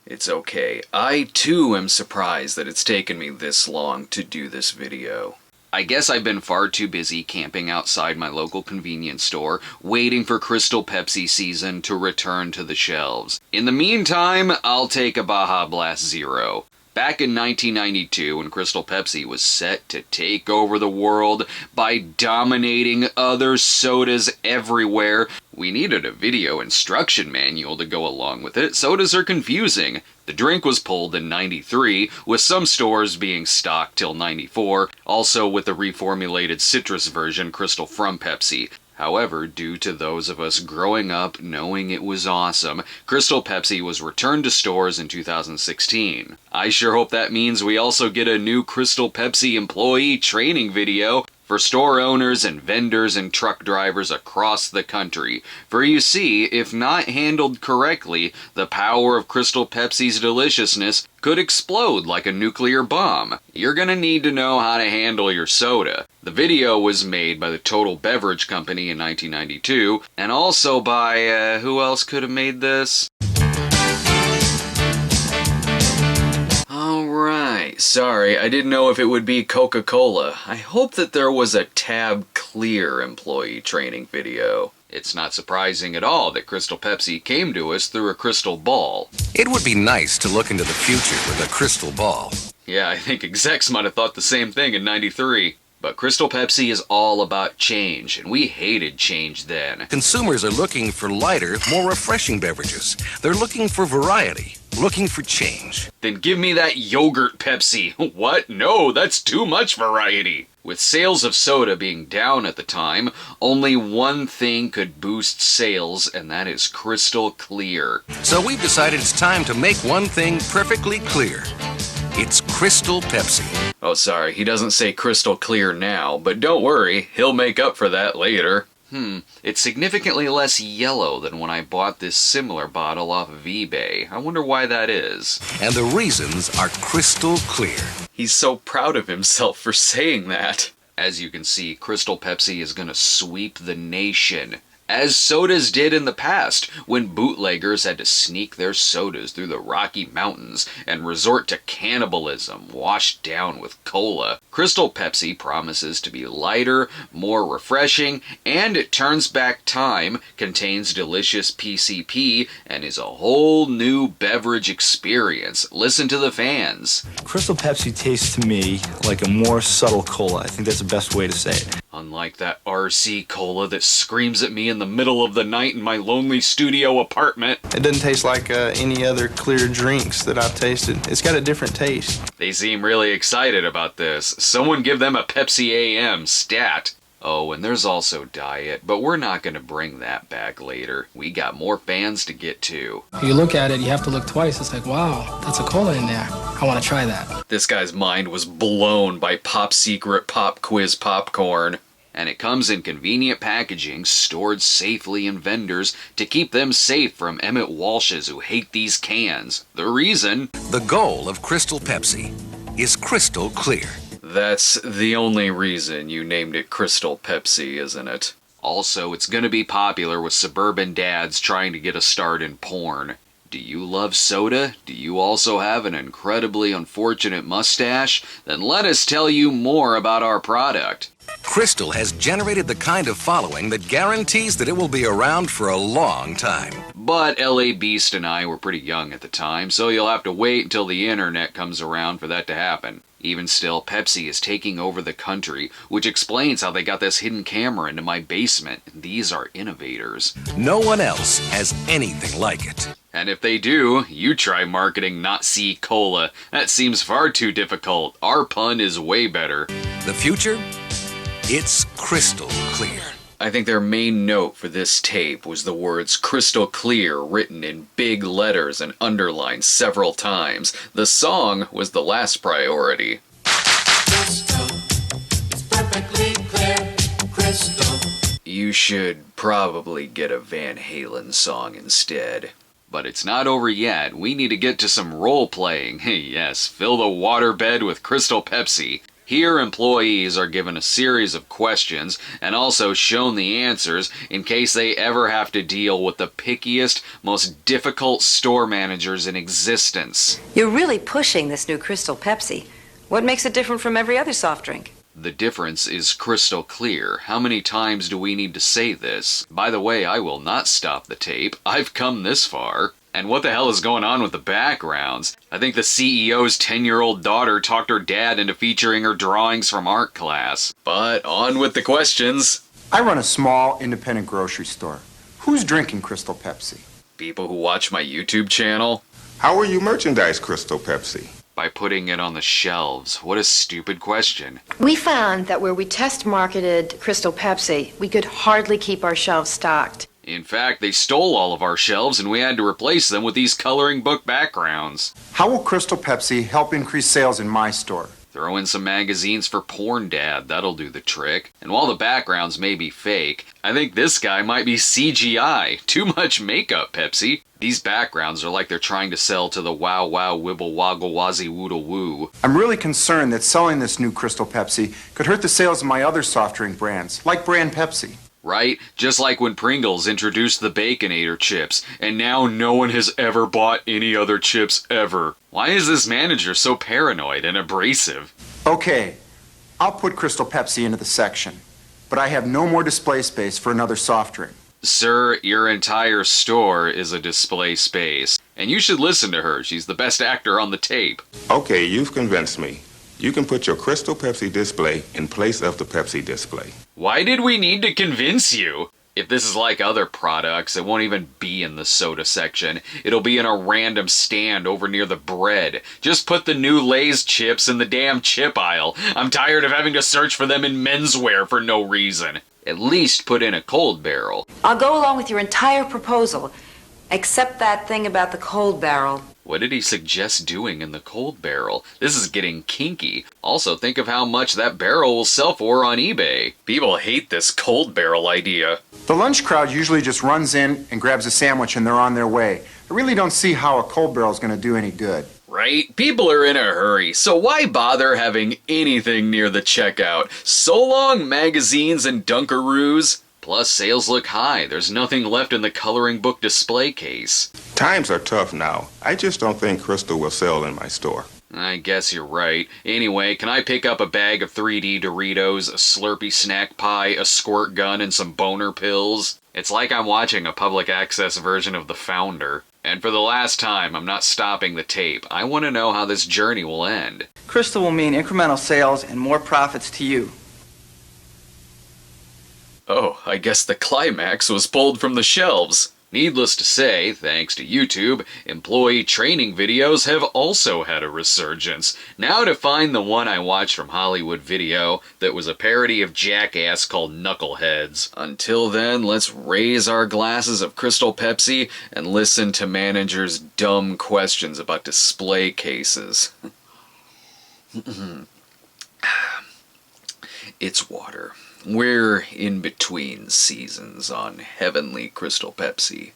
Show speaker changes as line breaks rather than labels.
It's okay. I too am surprised that it's taken me this long to do this video. I guess I've been far too busy camping outside my local convenience store, waiting for Crystal Pepsi season to return to the shelves. In the meantime, I'll take a Baja Blast Zero. Back in 1992, when Crystal Pepsi was set to take over the world by dominating other sodas everywhere, we needed a video instruction manual to go along with it. Sodas are confusing. The drink was pulled in 93, with some stores being stocked till 94, also with the reformulated citrus version Crystal from Pepsi. However, due to those of us growing up knowing it was awesome, Crystal Pepsi was returned to stores in 2016. I sure hope that means we also get a new Crystal Pepsi employee training video for store owners and vendors and truck drivers across the country. For you see, if not handled correctly, the power of Crystal Pepsi's deliciousness could explode like a nuclear bomb. You're gonna need to know how to handle your soda. The video was made by the Total Beverage Company in 1992, and also by, who else could have made this? Alright, sorry, I didn't know if it would be Coca-Cola. I hope that there was a Tab Clear employee training video. It's not surprising at all that Crystal Pepsi came to us through a crystal ball.
It would be nice to look into the future with a crystal ball.
Yeah, I think execs might have thought the same thing in 93. But Crystal Pepsi is all about change, and we hated change then.
Consumers are looking for lighter, more refreshing beverages. They're looking for variety, looking for change.
Then give me that yogurt Pepsi. What? No, that's too much variety. With sales of soda being down at the time, only one thing could boost sales, and that is Crystal Clear.
So we've decided it's time to make one thing perfectly clear. It's Crystal Pepsi.
Oh, sorry, he doesn't say crystal clear now, but don't worry, he'll make up for that later. It's significantly less yellow than when I bought this similar bottle off of eBay. I wonder why that is.
And the reasons are crystal clear.
He's so proud of himself for saying that. As you can see, Crystal Pepsi is gonna sweep the nation, as sodas did in the past, when bootleggers had to sneak their sodas through the Rocky Mountains and resort to cannibalism washed down with cola. Crystal Pepsi promises to be lighter, more refreshing, and it turns back time, contains delicious PCP, and is a whole new beverage experience. Listen to the fans.
Crystal Pepsi tastes to me like a more subtle cola. I think that's the best way to say it.
Unlike that RC cola that screams at me in the middle of the night in my lonely studio apartment.
It doesn't taste like any other clear drinks that I've tasted. It's got a different taste.
They seem really excited about this. Someone give them a Pepsi AM, stat. Oh, and there's also Diet, but we're not going to bring that back later. We got more fans to get to.
You look at it, you have to look twice. It's like, wow, that's a cola in there. I want to try that.
This guy's mind was blown by Pop Secret Pop Quiz popcorn. And it comes in convenient packaging, stored safely in vendors to keep them safe from Emmett Walshes who hate these cans. The reason?
The goal of Crystal Pepsi is crystal clear.
That's the only reason you named it Crystal Pepsi, isn't it? Also, it's gonna be popular with suburban dads trying to get a start in porn. Do you love soda? Do you also have an incredibly unfortunate mustache? Then let us tell you more about our product.
Crystal has generated the kind of following that guarantees that it will be around for a long time.
But LA Beast and I were pretty young at the time, so you'll have to wait until the internet comes around for that to happen. Even still, Pepsi is taking over the country, which explains how they got this hidden camera into my basement. These are innovators.
No one else has anything like it.
And if they do, you try marketing Not C Cola. That seems far too difficult. Our pun is way better.
The future? It's crystal clear.
I think their main note for this tape was the words crystal clear written in big letters and underlined several times. The song was the last priority.
Crystal, it's perfectly clear. Crystal.
You should probably get a Van Halen song instead. But it's not over yet. We need to get to some role playing. Yes, fill the waterbed with Crystal Pepsi. Here, employees are given a series of questions and also shown the answers in case they ever have to deal with the pickiest, most difficult store managers in existence.
You're really pushing this new Crystal Pepsi. What makes it different from every other soft drink?
The difference is crystal clear. How many times do we need to say this? By the way, I will not stop the tape. I've come this far. And what the hell is going on with the backgrounds? I think the CEO's 10-year-old daughter talked her dad into featuring her drawings from art class. But on with the questions.
I run a small independent grocery store. Who's drinking Crystal Pepsi?
People who watch my YouTube channel.
How will you merchandise Crystal Pepsi?
By putting it on the shelves. What a stupid question.
We found that where we test marketed Crystal Pepsi, we could hardly keep our shelves stocked.
In fact, they stole all of our shelves and we had to replace them with these coloring book backgrounds.
How will Crystal Pepsi help increase sales in my store?
Throw in some magazines for porn dad, that'll do the trick. And while the backgrounds may be fake, I think this guy might be CGI. Too much makeup, Pepsi. These backgrounds are like they're trying to sell to the wow wow wibble woggle wazzy woodle woo.
I'm really concerned that selling this new Crystal Pepsi could hurt the sales of my other soft drink brands, like brand Pepsi.
Right? Just like when Pringles introduced the Baconator chips, and now no one has ever bought any other chips ever. Why is this manager so paranoid and abrasive?
Okay, I'll put Crystal Pepsi into the section, but I have no more display space for another soft drink.
Sir, your entire store is a display space, and you should listen to her. She's the best actor on the tape.
Okay, you've convinced me. You can put your Crystal Pepsi display in place of the Pepsi display.
Why did we need to convince you? If this is like other products, it won't even be in the soda section. It'll be in a random stand over near the bread. Just put the new Lay's chips in the damn chip aisle. I'm tired of having to search for them in menswear for no reason. At least put in a cold barrel.
I'll go along with your entire proposal, except that thing about the cold barrel.
What did he suggest doing in the cold barrel? This is getting kinky. Also, think of how much that barrel will sell for on eBay. People hate this cold barrel idea.
The lunch crowd usually just runs in and grabs a sandwich and they're on their way. I really don't see how a cold barrel is going to do any good.
Right? People are in a hurry, so why bother having anything near the checkout? So long, magazines and Dunkaroos. Plus, sales look high. There's nothing left in the coloring book display case.
Times are tough now. I just don't think Crystal will sell in my store.
I guess you're right. Anyway, can I pick up a bag of 3D Doritos, a Slurpee snack pie, a squirt gun, and some boner pills? It's like I'm watching a public access version of The Founder. And for the last time, I'm not stopping the tape. I want to know how this journey will end.
Crystal will mean incremental sales and more profits to you.
Oh, I guess the climax was pulled from the shelves. Needless to say, thanks to YouTube, employee training videos have also had a resurgence. Now to find the one I watched from Hollywood Video that was a parody of Jackass called Knuckleheads. Until then, let's raise our glasses of Crystal Pepsi and listen to managers' dumb questions about display cases. It's water. We're in between seasons on Heavenly Crystal Pepsi.